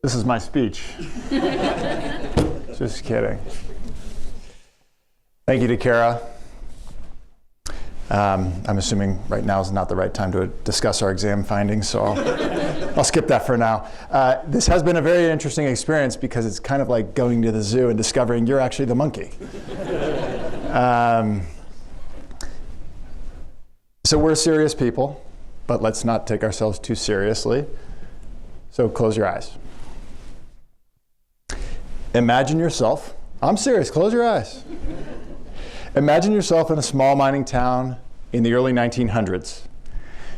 This is my speech. Just kidding. Thank you to Kara. I'm assuming right now is not the right time to discuss our exam findings, so I'll skip that for now. This has been a very interesting experience because it's kind of like going to the zoo and discovering you're actually the monkey. So we're serious people, but let's not take ourselves too seriously. So close your eyes. Imagine yourself, I'm serious, close your eyes. Imagine yourself in a small mining town in the early 1900s.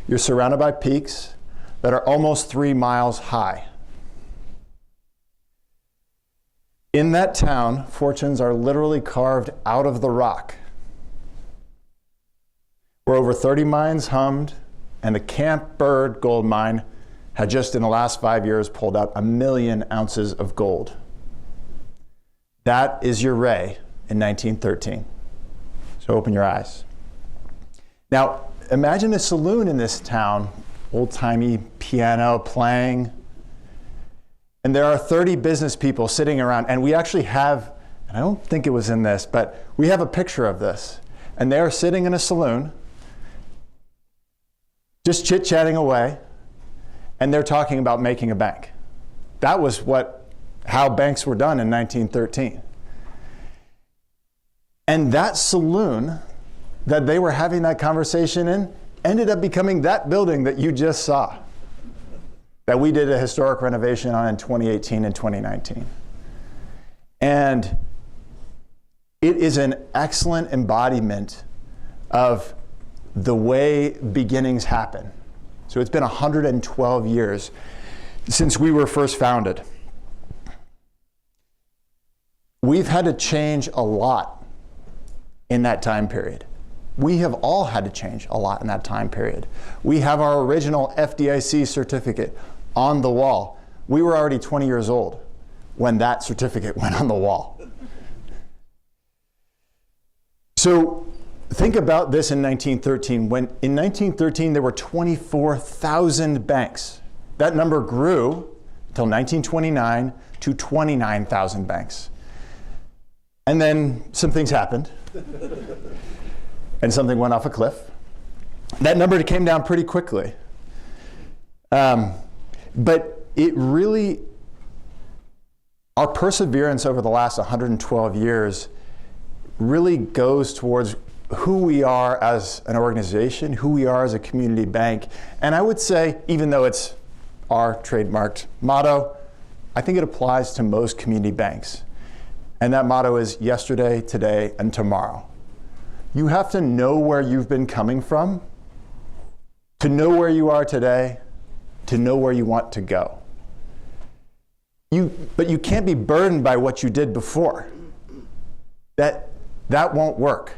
You're surrounded by peaks that are almost 3 miles high. In that town, fortunes are literally carved out of the rock. Where over 30 mines hummed, and the Camp Bird gold mine had just in the last 5 years pulled out 1 million ounces of gold. That is your Ray in 1913. So open your eyes. Now, imagine a saloon in this town, old-timey piano playing, and there are 30 business people sitting around, and we actually have, and I don't think it was in this, but we have a picture of this, and they are sitting in a saloon, just chit-chatting away, and they're talking about making a bank. That was how banks were done in 1913. And that saloon that they were having that conversation in ended up becoming that building that you just saw, that we did a historic renovation on in 2018 and 2019. And it is an excellent embodiment of the way beginnings happen. So it's been 112 years since we were first founded. We've had to change a lot in that time period. We have all had to change a lot in that time period. We have our original FDIC certificate on the wall. We were already 20 years old when that certificate went on the wall. So think about this in 1913. When in 1913 there were 24,000 banks. That number grew until 1929 to 29,000 banks. And then some things happened. And something went off a cliff. That number came down pretty quickly. But it really, our perseverance over the last 112 years really goes towards who we are as an organization, who we are as a community bank. And I would say, even though it's our trademarked motto, I think it applies to most community banks. And that motto is yesterday, today, and tomorrow. You have to know where you've been coming from, to know where you are today, to know where you want to go. But you can't be burdened by what you did before. That won't work.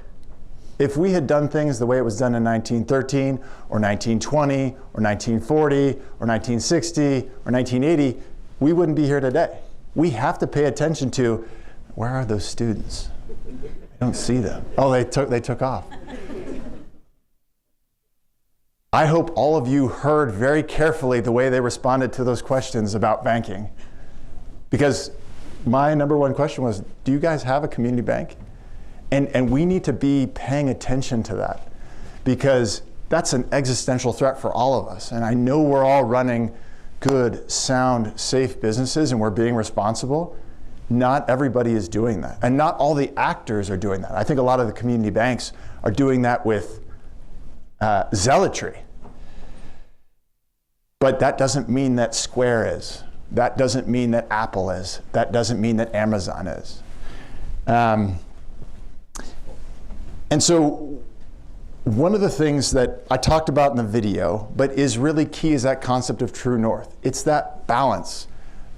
If we had done things the way it was done in 1913, or 1920, or 1940, or 1960, or 1980, we wouldn't be here today. We have to pay attention to, where are those students? I don't see them. Oh, they took off. I hope all of you heard very carefully the way they responded to those questions about banking. Because my number one question was, do you guys have a community bank? And we need to be paying attention to that, because that's an existential threat for all of us. And I know we're all running good, sound, safe businesses and we're being responsible. Not everybody is doing that. And not all the actors are doing that. I think a lot of the community banks are doing that with zealotry. But that doesn't mean that Square is. That doesn't mean that Apple is. That doesn't mean that Amazon is. And so one of the things that I talked about in the video, but is really key, is that concept of true north. It's that balance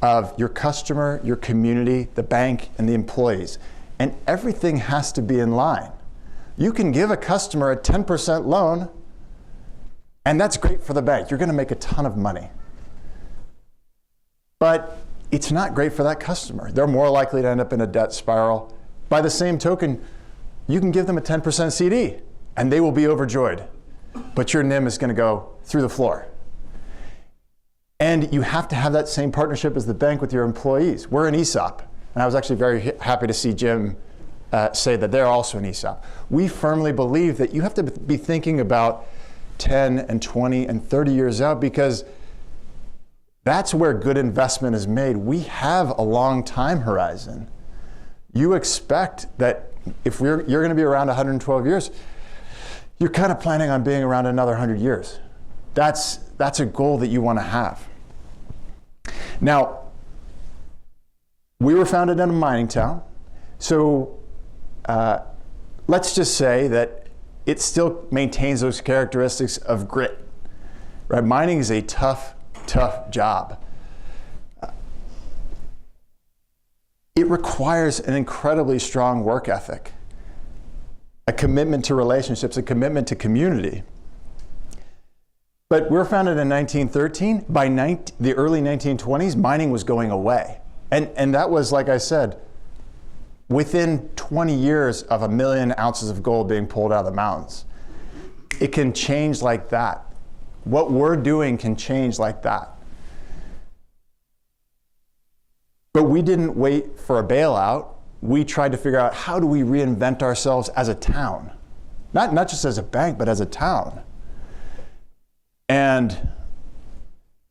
of your customer, your community, the bank, and the employees. And everything has to be in line. You can give a customer a 10% loan, and that's great for the bank. You're going to make a ton of money. But it's not great for that customer. They're more likely to end up in a debt spiral. By the same token, you can give them a 10% CD, and they will be overjoyed. But your NIM is going to go through the floor. And And you have to have that same partnership as the bank with your employees. We're an ESOP. And I was actually very happy to see Jim say that they're also an ESOP. We firmly believe that you have to be thinking about 10 and 20 and 30 years out, because that's where good investment is made. We have a long time horizon. You expect that if you're going to be around 112 years, you're kind of planning on being around another 100 years. That's a goal that you want to have. Now, we were founded in a mining town, so let's just say that it still maintains those characteristics of grit. Right? Mining is a tough job. It requires an incredibly strong work ethic, a commitment to relationships, a commitment to community. But we're founded in 1913. By the early 1920s, mining was going away. And that was, like I said, within 20 years of 1 million ounces of gold being pulled out of the mountains. It can change like that. What we're doing can change like that. But we didn't wait for a bailout. We tried to figure out, how do we reinvent ourselves as a town? Not just as a bank, but as a town. And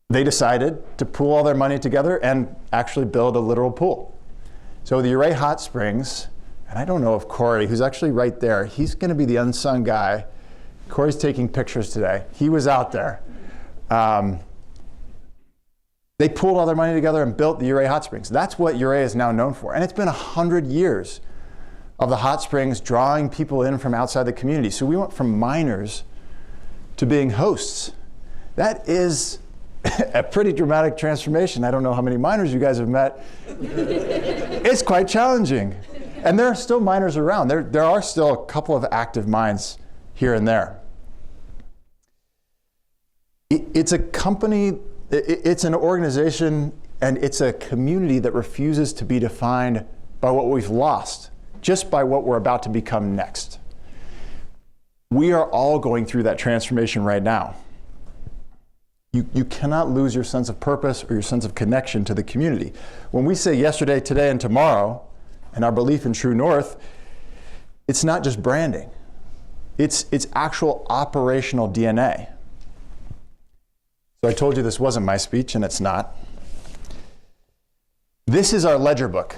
they decided to pool all their money together and actually build a literal pool. So the Ouray Hot Springs, and I don't know if Corey, who's actually right there, he's going to be the unsung guy. Corey's taking pictures today. He was out there. They pooled all their money together and built the Ouray Hot Springs. That's what Ouray is now known for. And it's been 100 years of the hot springs drawing people in from outside the community. So we went from miners to being hosts. That is a pretty dramatic transformation. I don't know how many miners you guys have met. It's quite challenging. And there are still miners around. There are still a couple of active mines here and there. It's a company, it's an organization, and it's a community that refuses to be defined by what we've lost, just by what we're about to become next. We are all going through that transformation right now. You cannot lose your sense of purpose or your sense of connection to the community. When we say yesterday, today, and tomorrow, and our belief in True North, it's not just branding. It's actual operational DNA. So I told you this wasn't my speech, and it's not. This is our ledger book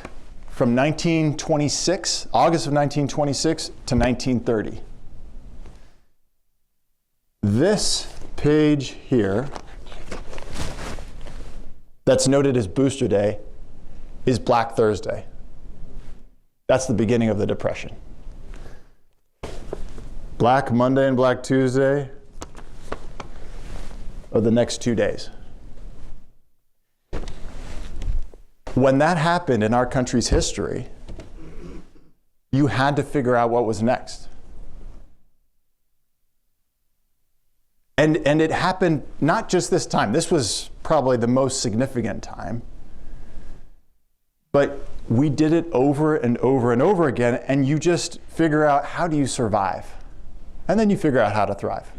from 1926, August of 1926 to 1930. This page here, that's noted as Booster Day, is Black Thursday. That's the beginning of the Depression. Black Monday and Black Tuesday are the next 2 days. When that happened in our country's history, you had to figure out what was next. And it happened not just this time. This was probably the most significant time. But we did it over and over and over again, and you just figure out, how do you survive? And then you figure out how to thrive.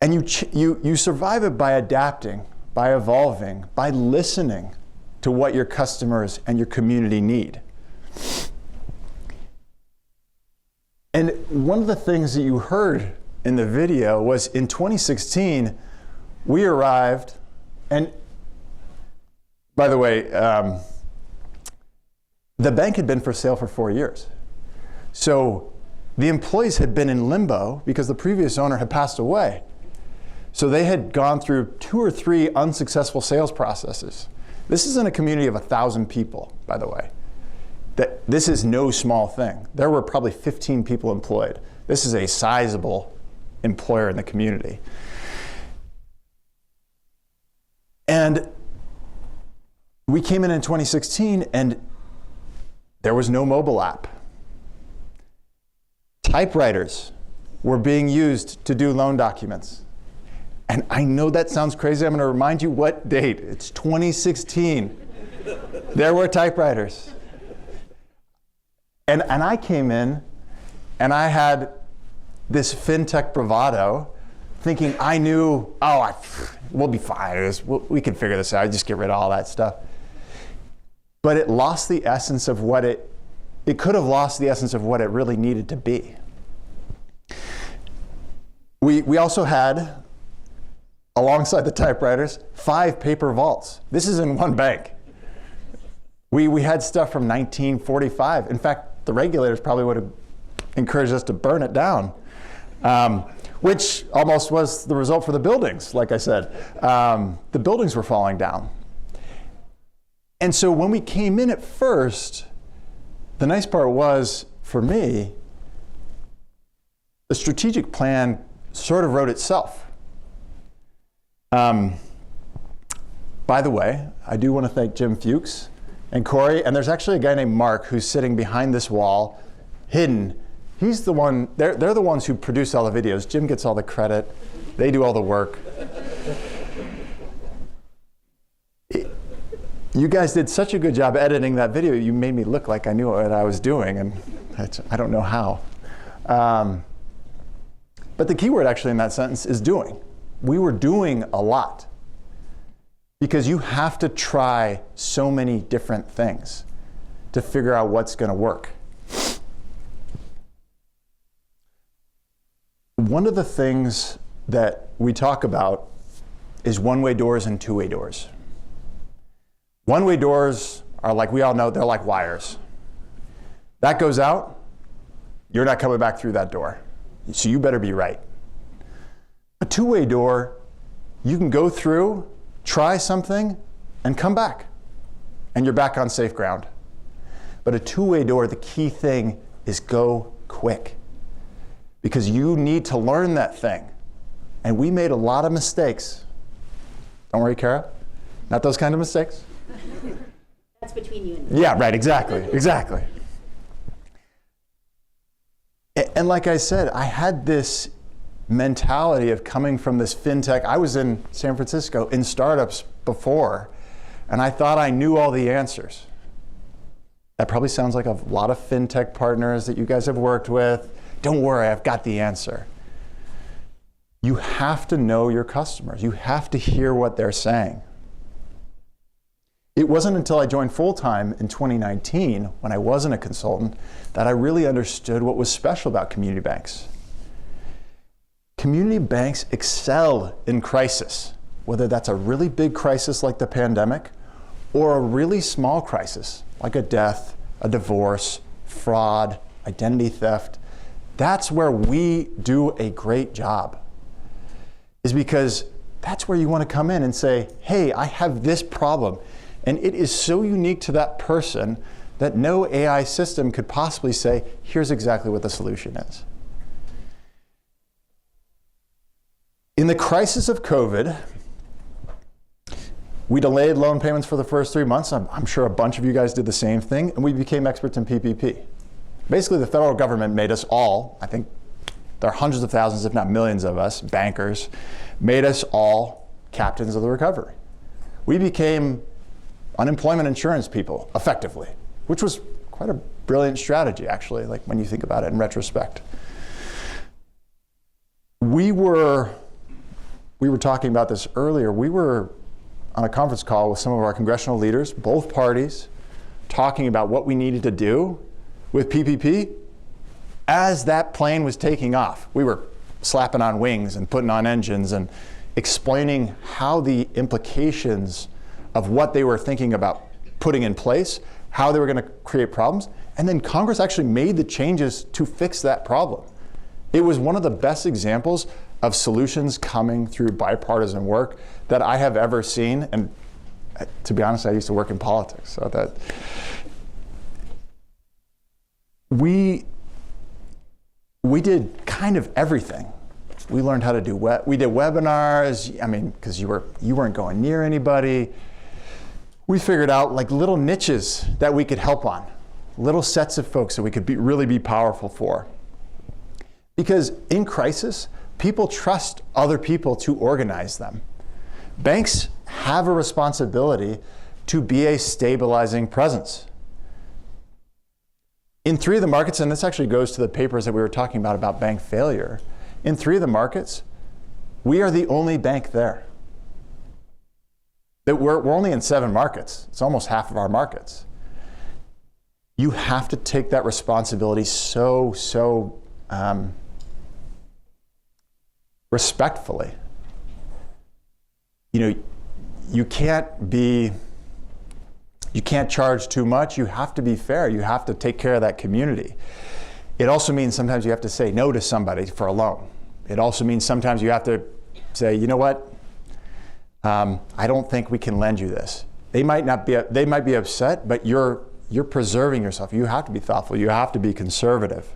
And you survive it by adapting, by evolving, by listening to what your customers and your community need. And one of the things that you heard in the video was, in 2016, we arrived, and by the way, the bank had been for sale for 4 years. So the employees had been in limbo because the previous owner had passed away. So they had gone through 2 or 3 unsuccessful sales processes. This is in a community of 1,000 people, by the way. This is no small thing. There were probably 15 people employed. This is a sizable employer in the community. And we came in 2016, and there was no mobile app. Typewriters were being used to do loan documents. And I know that sounds crazy. I'm going to remind you what date. It's 2016. There were typewriters. And I came in, and I had this fintech bravado thinking I knew, we'll be fine. We can figure this out. Just get rid of all that stuff. But it lost the essence of what it could have lost the essence of what it really needed to be. We also had, alongside the typewriters, 5 paper vaults. This is in one bank. We had stuff from 1945. In fact, the regulators probably would have encouraged us to burn it down, which almost was the result for the buildings, like I said. The buildings were falling down. And so when we came in at first, the nice part was, for me, the strategic plan sort of wrote itself. By the way, I do want to thank Jim Fuchs and Corey, and there's actually a guy named Mark who's sitting behind this wall, hidden. He's the one, they're the ones who produce all the videos. Jim gets all the credit. They do all the work. You guys did such a good job editing that video, you made me look like I knew what I was doing, and I don't know how. But the key word actually in that sentence is doing. We were doing a lot, because you have to try so many different things to figure out what's going to work. One of the things that we talk about is one-way doors and two-way doors. One-way doors are, like we all know, they're like wires. That goes out, you're not coming back through that door. So you better be right. A two-way door, you can go through, try something, and come back. And you're back on safe ground. But a two-way door, the key thing is go quick. Because you need to learn that thing. And we made a lot of mistakes. Don't worry, Kara. Not those kind of mistakes. That's between you and me. Yeah, right, exactly. And like I said, I had this mentality of coming from this fintech. I was in San Francisco in startups before, and I thought I knew all the answers. That probably sounds like a lot of fintech partners that you guys have worked with. Don't worry, I've got the answer. You have to know your customers. You have to hear what they're saying. It wasn't until I joined full-time in 2019, when I wasn't a consultant, that I really understood what was special about community banks. Community banks excel in crisis, whether that's a really big crisis like the pandemic, or a really small crisis like a death, a divorce, fraud, identity theft. That's where we do a great job, is because that's where you want to come in and say, hey, I have this problem. And it is so unique to that person that no AI system could possibly say, here's exactly what the solution is. In the crisis of COVID, we delayed loan payments for the first 3 months. I'm sure a bunch of you guys did the same thing, and we became experts in PPP. Basically, the federal government made us all, I think there are hundreds of thousands, if not millions of us, bankers, made us all captains of the recovery. We became unemployment insurance people, effectively, which was quite a brilliant strategy, actually, like when you think about it in retrospect. We were talking about this earlier. We were on a conference call with some of our congressional leaders, both parties, talking about what we needed to do with PPP. As that plane was taking off, we were slapping on wings and putting on engines and explaining how the implications of what they were thinking about putting in place, how they were going to create problems, and then Congress actually made the changes to fix that problem. It was one of the best examples of solutions coming through bipartisan work that I have ever seen, and to be honest, I used to work in politics, so that we did kind of everything. We learned how to do we did webinars, because you weren't going near anybody. We figured out like little niches that we could help on, little sets of folks that we could really be powerful for. Because in crisis, people trust other people to organize them. Banks have a responsibility to be a stabilizing presence. In 3 of the markets, and this actually goes to the papers that we were talking about bank failure, in 3 of the markets, We are the only bank there. That we're only in 7 markets. It's almost half of our markets. You have to take that responsibility so respectfully. You know, you can't charge too much. You have to be fair. You have to take care of that community. It also means sometimes you have to say no to somebody for a loan. It also means sometimes you have to say, you know what, I don't think we can lend you this. They might be upset, but you're preserving yourself. You have to be thoughtful. You have to be conservative.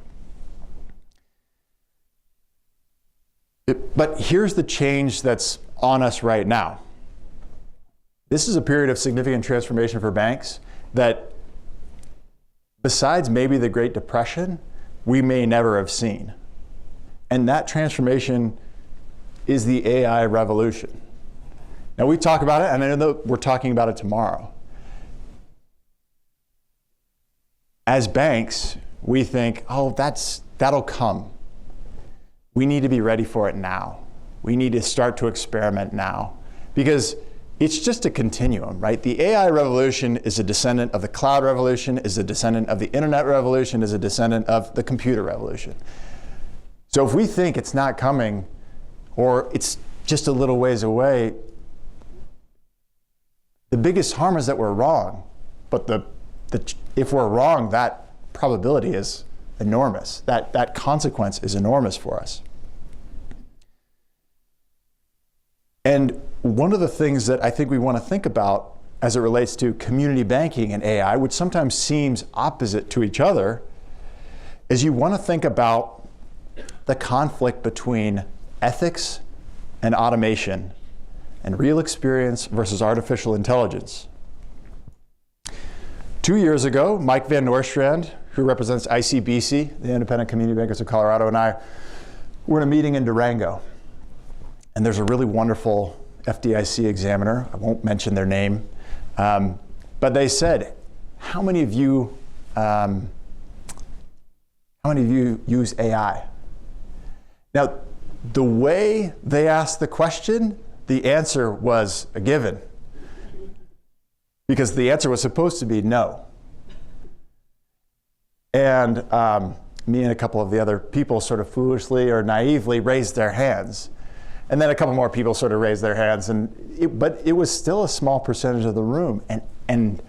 But here's the change that's on us right now. This is a period of significant transformation for banks that, besides maybe the Great Depression, we may never have seen. And that transformation is the AI revolution. Now, we talk about it, and I know we're talking about it tomorrow. As banks, we think, oh, that'll come. We need to be ready for it now. We need to start to experiment now. Because it's just a continuum, right? The AI revolution is a descendant of the cloud revolution, is a descendant of the internet revolution, is a descendant of the computer revolution. So if we think it's not coming, or it's just a little ways away, the biggest harm is that we're wrong. But if we're wrong, that probability is enormous. That consequence is enormous for us. And one of the things that I think we want to think about as it relates to community banking and AI, which sometimes seems opposite to each other, is you want to think about the conflict between ethics and automation and real experience versus artificial intelligence. 2 years ago, Mike Van Nostrand, who represents ICBC, the Independent Community Bankers of Colorado, and I were in a meeting in Durango. And there's a really wonderful FDIC examiner, I won't mention their name, but they said, how many of you use AI? Now, the way they asked the question, the answer was a given. Because the answer was supposed to be no. And me and a couple of the other people sort of foolishly or naively raised their hands. And then a couple more people sort of raised their hands. But it was still a small percentage of the room. And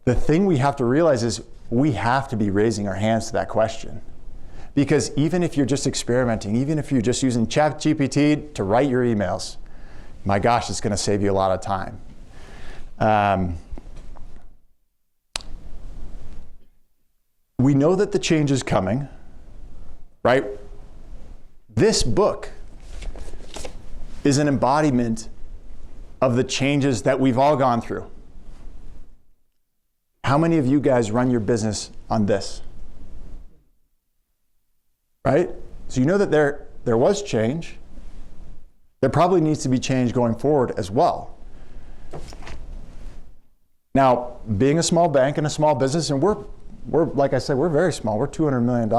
the thing we have to realize is we have to be raising our hands to that question. Because even if you're just experimenting, even if you're just using ChatGPT to write your emails, my gosh, it's going to save you a lot of time. We know that the change is coming, right? This book is an embodiment of the changes that we've all gone through. How many of you guys run your business on this? Right? So you know that there was change. There probably needs to be change going forward as well. Now, being a small bank and a small business, and we're like I said, we're very small. We're $200 million.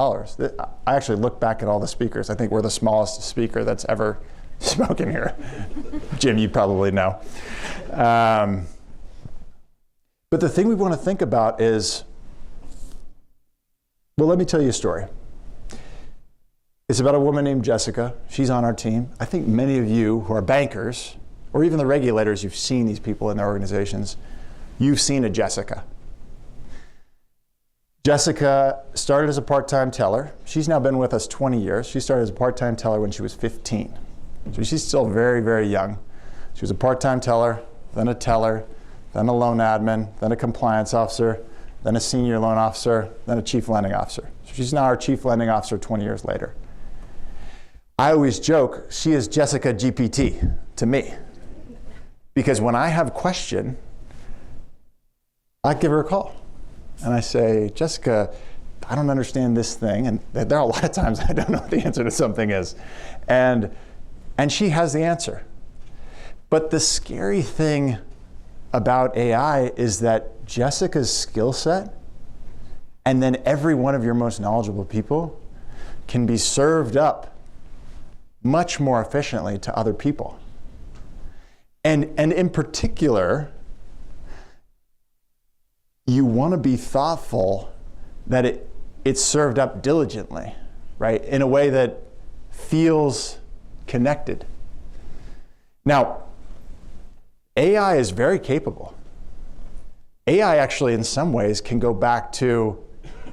I actually look back at all the speakers. I think we're the smallest speaker that's ever spoken here. Jim, you probably know. But the thing we want to think about is, well, let me tell you a story. It's about a woman named Jessica. She's on our team. I think many of you who are bankers, or even the regulators, you've seen these people in their organizations. You've seen a Jessica. Jessica started as a part-time teller. She's now been with us 20 years. She started as a part-time teller when she was 15. So she's still very, very young. She was a part-time teller, then a teller, then a loan admin, then a compliance officer, then a senior loan officer, then a chief lending officer. So she's now our chief lending officer 20 years later. I always joke, she is Jessica GPT to me. Because when I have a question, I give her a call. And I say, Jessica, I don't understand this thing. And there are a lot of times I don't know what the answer to something is. And she has the answer. But the scary thing about AI is that Jessica's skill set and then every one of your most knowledgeable people can be served up much more efficiently to other people. And in particular, you want to be thoughtful that it's served up diligently, right? In a way that feels connected. Now, AI is very capable. AI actually, in some ways, can go back to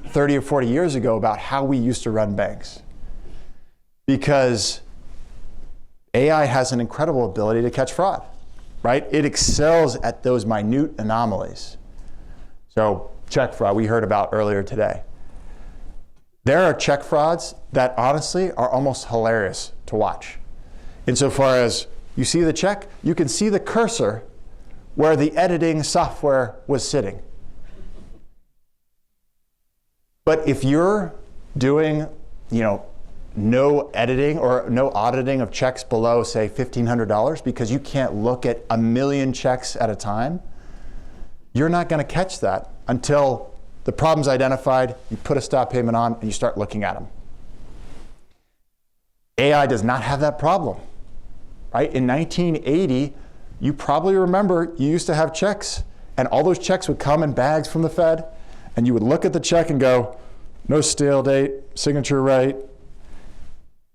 30 or 40 years ago about how we used to run banks. Because AI has an incredible ability to catch fraud, right? It excels at those minute anomalies. So check fraud, we heard about earlier today. There are check frauds that honestly are almost hilarious to watch. Insofar as you see the check, you can see the cursor where the editing software was sitting. But if you're doing, no editing or no auditing of checks below, say, $1,500 because you can't look at 1 million checks at a time, you're not going to catch that until the problem's identified, you put a stop payment on, and you start looking at them. AI does not have that problem, right? In 1980, you probably remember you used to have checks, and all those checks would come in bags from the Fed, and you would look at the check and go, no stale date, signature right.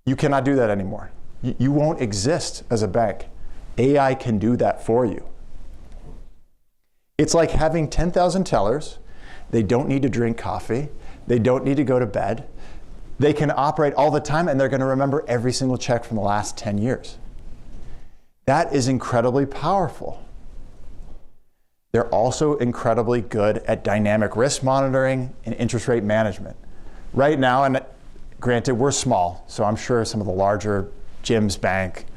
You cannot do that anymore. You won't exist as a bank. AI can do that for you. It's like having 10,000 tellers. They don't need to drink coffee. They don't need to go to bed. They can operate all the time, and they're going to remember every single check from the last 10 years. That is incredibly powerful. They're also incredibly good at dynamic risk monitoring and interest rate management. Right now, and granted, we're small, so I'm sure some of the larger, Jim's Bank,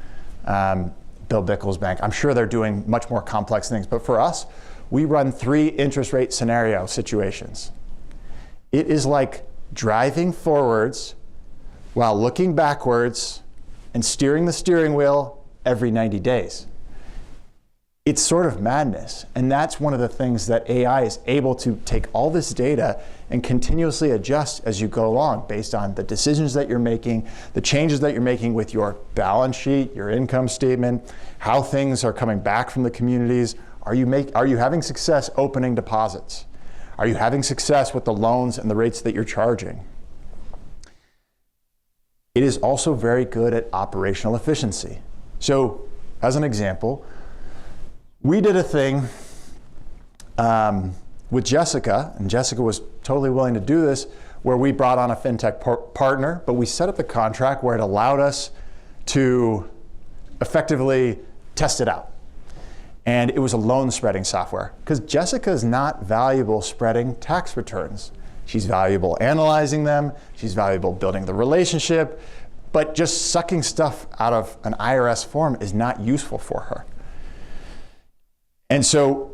Bill Bickle's Bank, I'm sure they're doing much more complex things. But for us, we run 3 interest rate scenario situations. It is like driving forwards while looking backwards and steering the steering wheel every 90 days. It's sort of madness. And that's one of the things that AI is able to take all this data and continuously adjust as you go along based on the decisions that you're making, the changes that you're making with your balance sheet, your income statement, how things are coming back from the communities. Are you having success opening deposits? Are you having success with the loans and the rates that you're charging? It is also very good at operational efficiency. So, as an example, we did a thing with Jessica, and Jessica was totally willing to do this, where we brought on a fintech partner, but we set up the contract where it allowed us to effectively test it out. And it was a loan spreading software, because Jessica is not valuable spreading tax returns. She's valuable analyzing them, she's valuable building the relationship, but just sucking stuff out of an IRS form is not useful for her. And so,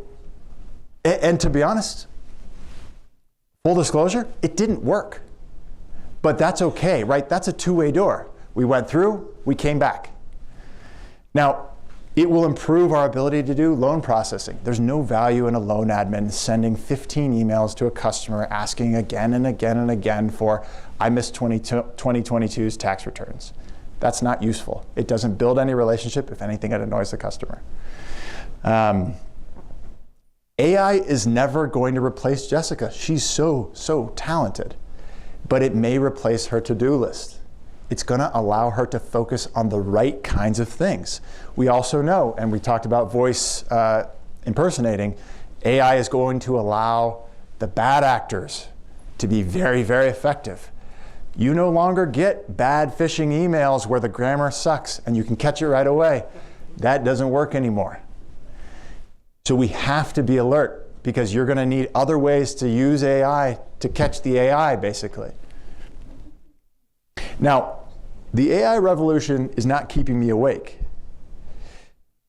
and to be honest, full disclosure, it didn't work. But that's okay, right? That's a two-way door. We went through, we came back. Now, it will improve our ability to do loan processing. There's no value in a loan admin sending 15 emails to a customer asking again and again and again for, I missed 2022's tax returns. That's not useful. It doesn't build any relationship. If anything, it annoys the customer. AI is never going to replace Jessica. She's so talented, but it may replace her to-do list. It's going to allow her to focus on the right kinds of things. We also know, and we talked about voice impersonating, AI is going to allow the bad actors to be very, very effective. You no longer get bad phishing emails where the grammar sucks and you can catch it right away. That doesn't work anymore. So we have to be alert, because you're going to need other ways to use AI to catch the AI, basically. Now, the AI revolution is not keeping me awake.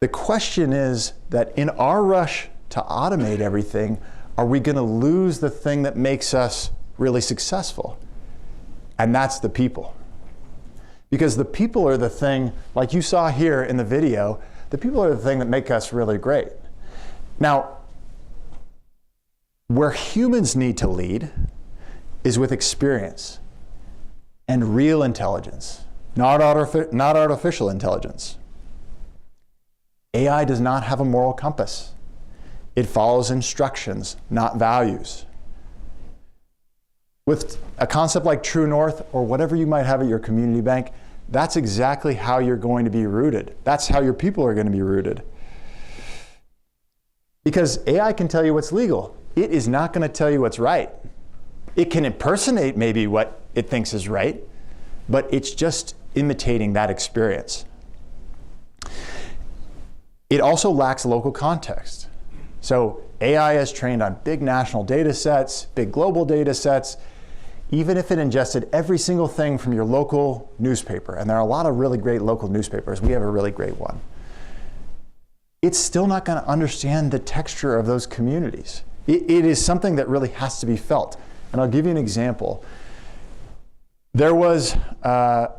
The question is that in our rush to automate everything, are we going to lose the thing that makes us really successful? And that's the people. Because the people are the thing, like you saw here in the video, the people are the thing that make us really great. Now, where humans need to lead is with experience and real intelligence. not artificial intelligence. AI does not have a moral compass. It follows instructions, not values. With a concept like True North or whatever you might have at your community bank, that's exactly how you're going to be rooted. That's how your people are going to be rooted. Because AI can tell you what's legal. It is not going to tell you what's right. It can impersonate maybe what it thinks is right, but it's just imitating that experience. It also lacks local context. So AI is trained on big national data sets, big global data sets, even if it ingested every single thing from your local newspaper, and there are a lot of really great local newspapers, we have a really great one, it's still not going to understand the texture of those communities. It is something that really has to be felt. And I'll give you an example. There was a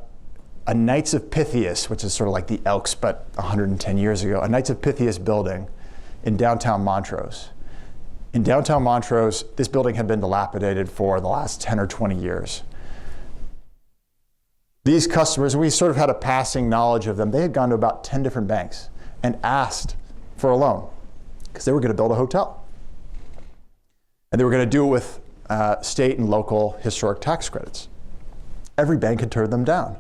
Knights of Pythias, which is sort of like the Elks, but 110 years ago, a Knights of Pythias building in downtown Montrose. In downtown Montrose, this building had been dilapidated for the last 10 or 20 years. These customers, we sort of had a passing knowledge of them. They had gone to about 10 different banks and asked for a loan because they were going to build a hotel. And they were going to do it with state and local historic tax credits. Every bank had turned them down.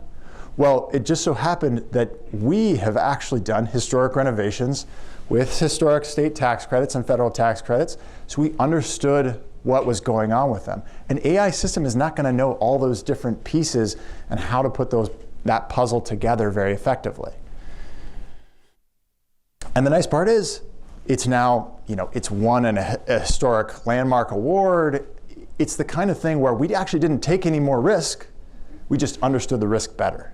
Well, it just so happened that we have actually done historic renovations with historic state tax credits and federal tax credits, so we understood what was going on with them. An AI system is not going to know all those different pieces and how to put that puzzle together very effectively. And the nice part is, it's now, it's won a historic landmark award. It's the kind of thing where we actually didn't take any more risk, we just understood the risk better.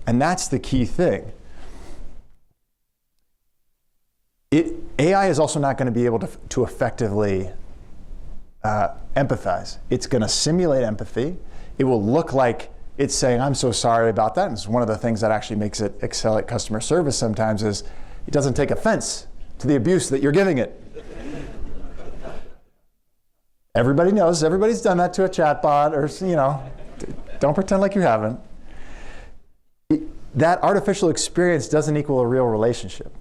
And that's the key thing. AI is also not going to be able to effectively empathize. It's going to simulate empathy. It will look like it's saying, I'm so sorry about that. And it's one of the things that actually makes it excel at customer service sometimes is it doesn't take offense to the abuse that you're giving it. Everybody knows, everybody's done that to a chatbot or, don't pretend like you haven't. That artificial experience doesn't equal a real relationship.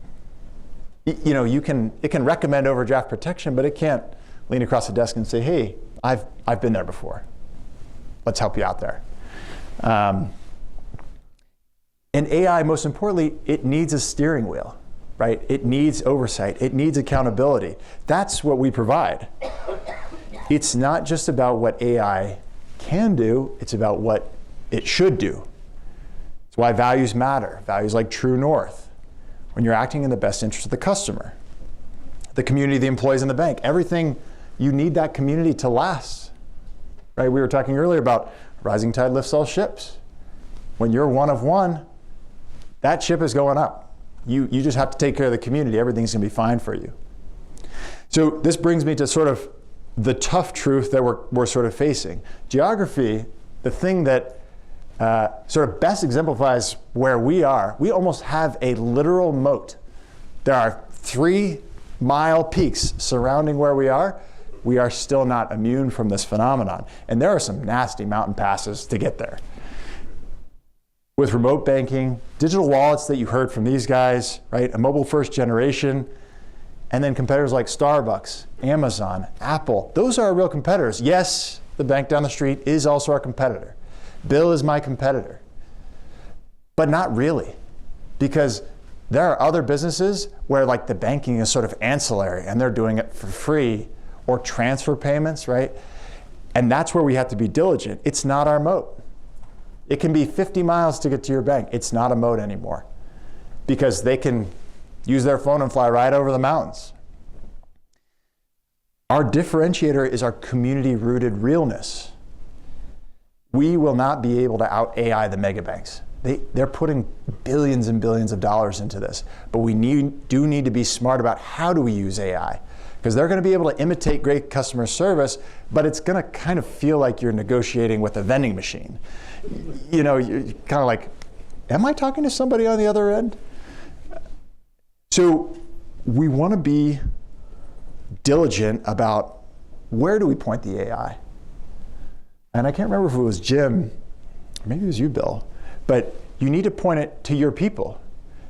It can recommend overdraft protection, but it can't lean across the desk and say, hey, I've been there before. Let's help you out there. And AI, most importantly, it needs a steering wheel, right? It needs oversight. It needs accountability. That's what we provide. It's not just about what AI can do, it's about what it should do. It's why values matter. Values like True North. When you're acting in the best interest of the customer, the community, the employees in the bank, everything, you need that community to last. Right? We were talking earlier about rising tide lifts all ships. When you're one of one, that ship is going up. You just have to take care of the community. Everything's going to be fine for you. So this brings me to sort of the tough truth that we're sort of facing. Geography, the thing that sort of best exemplifies where we are, we almost have a literal moat. There are 3-mile peaks surrounding where we are. We are still not immune from this phenomenon. And there are some nasty mountain passes to get there. With remote banking, digital wallets that you heard from these guys, right? A mobile first generation, and then competitors like Starbucks, Amazon, Apple, those are our real competitors. Yes, the bank down the street is also our competitor. Bill is my competitor. But not really, because there are other businesses where like the banking is sort of ancillary and they're doing it for free, or transfer payments, right? And that's where we have to be diligent. It's not our moat. It can be 50 miles to get to your bank. It's not a moat anymore because they can use their phone and fly right over the mountains. Our differentiator is our community-rooted realness. We will not be able to out-AI the mega banks. They're putting billions and billions of dollars into this, but we do need to be smart about how do we use AI, because they're going to be able to imitate great customer service, but it's going to kind of feel like you're negotiating with a vending machine. You're kind of like, am I talking to somebody on the other end? So we want to be diligent about where do we point the AI? And I can't remember if it was Jim, maybe it was you, Bill, but you need to point it to your people,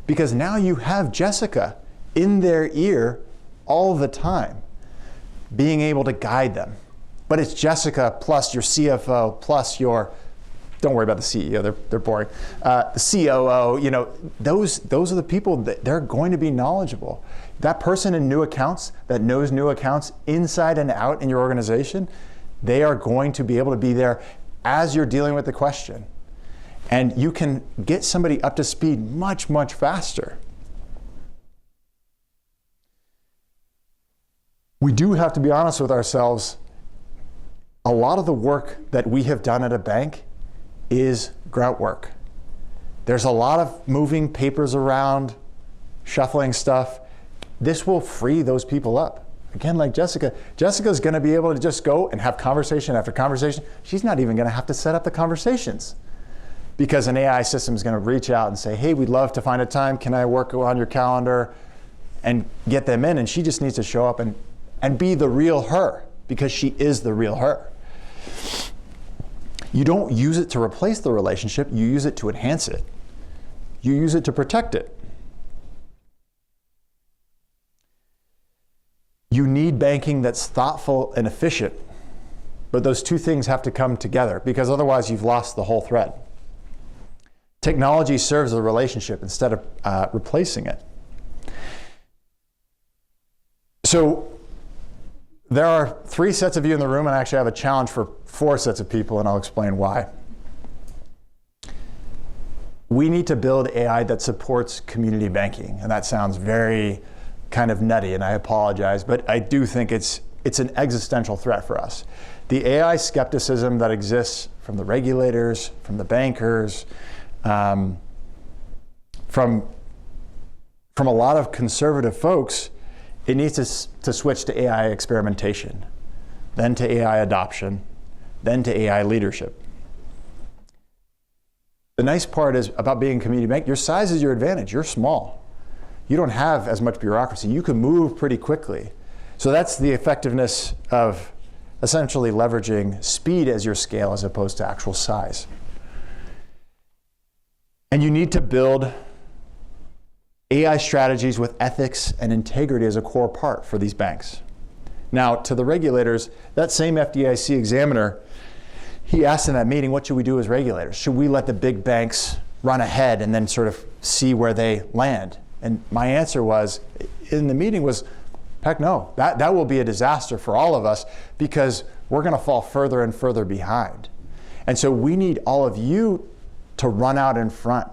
because now you have Jessica in their ear all the time, being able to guide them. But it's Jessica plus your CFO plus your, don't worry about the CEO, they're boring. The COO, you know, those are the people that they're going to be knowledgeable. That person in new accounts that knows new accounts inside and out in your organization, they are going to be able to be there as you're dealing with the question. And you can get somebody up to speed much, much faster. We do have to be honest with ourselves. A lot of the work that we have done at a bank is grunt work. There's a lot of moving papers around, shuffling stuff. This will free those people up. Again, like Jessica's going to be able to just go and have conversation after conversation. She's not even going to have to set up the conversations, because an AI system is going to reach out and say, hey, we'd love to find a time. Can I work on your calendar and get them in? And she just needs to show up and be the real her, because she is the real her. You don't use it to replace the relationship. You use it to enhance it. You use it to protect it. You need banking that's thoughtful and efficient, but those two things have to come together, because otherwise you've lost the whole thread. Technology serves the relationship instead of replacing it. So there are 3 sets of you in the room, and I actually have a challenge for 4 sets of people, and I'll explain why. We need to build AI that supports community banking, and that sounds very kind of nutty, and I apologize, but I do think it's an existential threat for us. The AI skepticism that exists from the regulators, from the bankers, from a lot of conservative folks, it needs to switch to AI experimentation, then to AI adoption, then to AI leadership. The nice part is about being a community bank, your size is your advantage. You're small. You don't have as much bureaucracy. You can move pretty quickly. So that's the effectiveness of essentially leveraging speed as your scale as opposed to actual size. And you need to build AI strategies with ethics and integrity as a core part for these banks. Now, to the regulators, that same FDIC examiner, he asked in that meeting, what should we do as regulators? Should we let the big banks run ahead and then sort of see where they land? And my answer was, in the meeting was, heck no, that will be a disaster for all of us, because we're going to fall further and further behind. And so we need all of you to run out in front.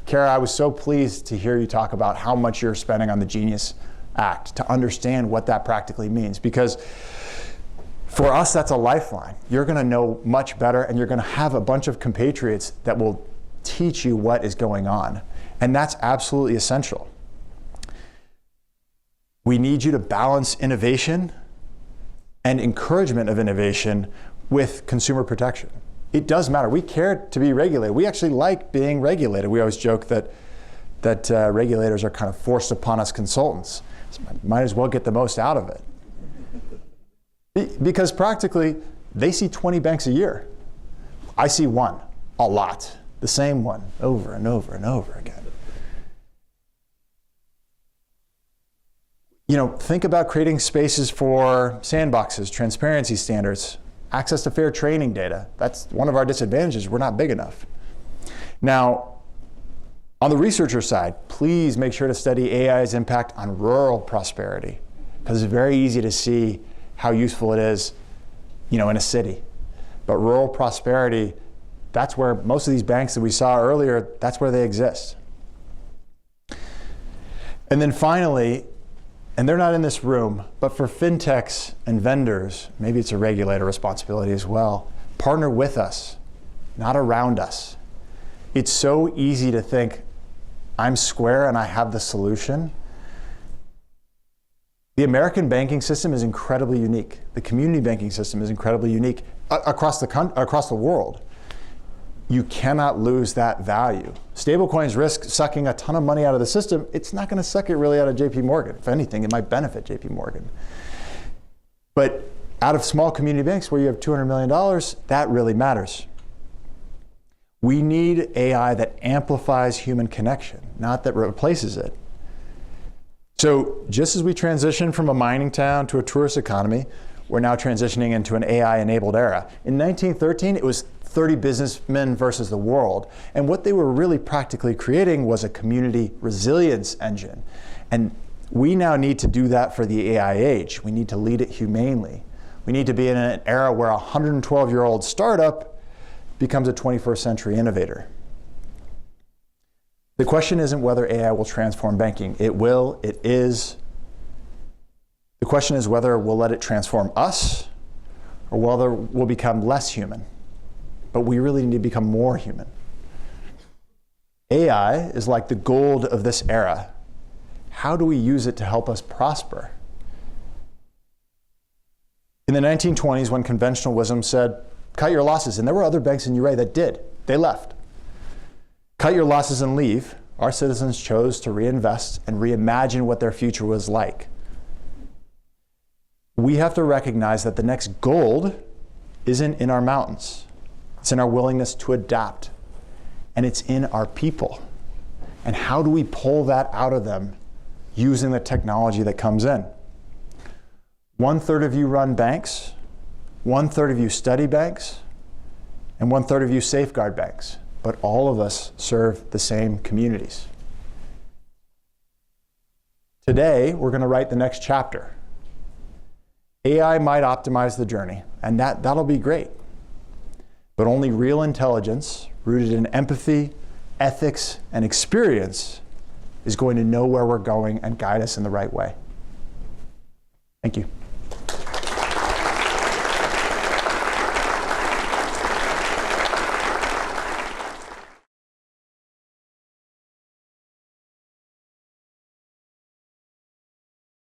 Kara, I was so pleased to hear you talk about how much you're spending on the Genius Act to understand what that practically means, because for us, that's a lifeline. You're going to know much better, and you're going to have a bunch of compatriots that will teach you what is going on. And that's absolutely essential. We need you to balance innovation and encouragement of innovation with consumer protection. It does matter. We care to be regulated. We actually like being regulated. We always joke that regulators are kind of forced upon us consultants. So might as well get the most out of it. Because practically, they see 20 banks a year. I see one, a lot. The same one, over and over and over again. You know, think about creating spaces for sandboxes, transparency standards, access to fair training data. That's one of our disadvantages. We're not big enough. Now, on the researcher side, please make sure to study AI's impact on rural prosperity, because it's very easy to see how useful it is, you know, in a city. But rural prosperity, that's where most of these banks that we saw earlier, that's where they exist. And then finally, and they're not in this room, but for fintechs and vendors, maybe it's a regulator responsibility as well, partner with us, not around us. It's so easy to think, I'm Square and I have the solution. The American banking system is incredibly unique. The community banking system is incredibly unique across the world. You cannot lose that value. Stablecoins risk sucking a ton of money out of the system. It's not going to suck it really out of JP Morgan. If anything, it might benefit JP Morgan. But out of small community banks where you have $200 million, that really matters. We need AI that amplifies human connection, not that replaces it. So just as we transition from a mining town to a tourist economy, we're now transitioning into an AI-enabled era. In 1913, it was 30 businessmen versus the world. And what they were really practically creating was a community resilience engine. And we now need to do that for the AI age. We need to lead it humanely. We need to be in an era where a 112-year-old startup becomes a 21st century innovator. The question isn't whether AI will transform banking. It will, it is. The question is whether we'll let it transform us or whether we'll become less human. But we really need to become more human. AI is like the gold of this era. How do we use it to help us prosper? In the 1920s, when conventional wisdom said, cut your losses, and there were other banks in UA that did, they left. Cut your losses and leave, our citizens chose to reinvest and reimagine what their future was like. We have to recognize that the next gold isn't in our mountains. It's in our willingness to adapt. And it's in our people. And how do we pull that out of them using the technology that comes in? 1/3 of you run banks, 1/3 of you study banks, and 1/3 of you safeguard banks. But all of us serve the same communities. Today, we're going to write the next chapter. AI might optimize the journey, and that'll be great. But only real intelligence, rooted in empathy, ethics, and experience, is going to know where we're going and guide us in the right way. Thank you.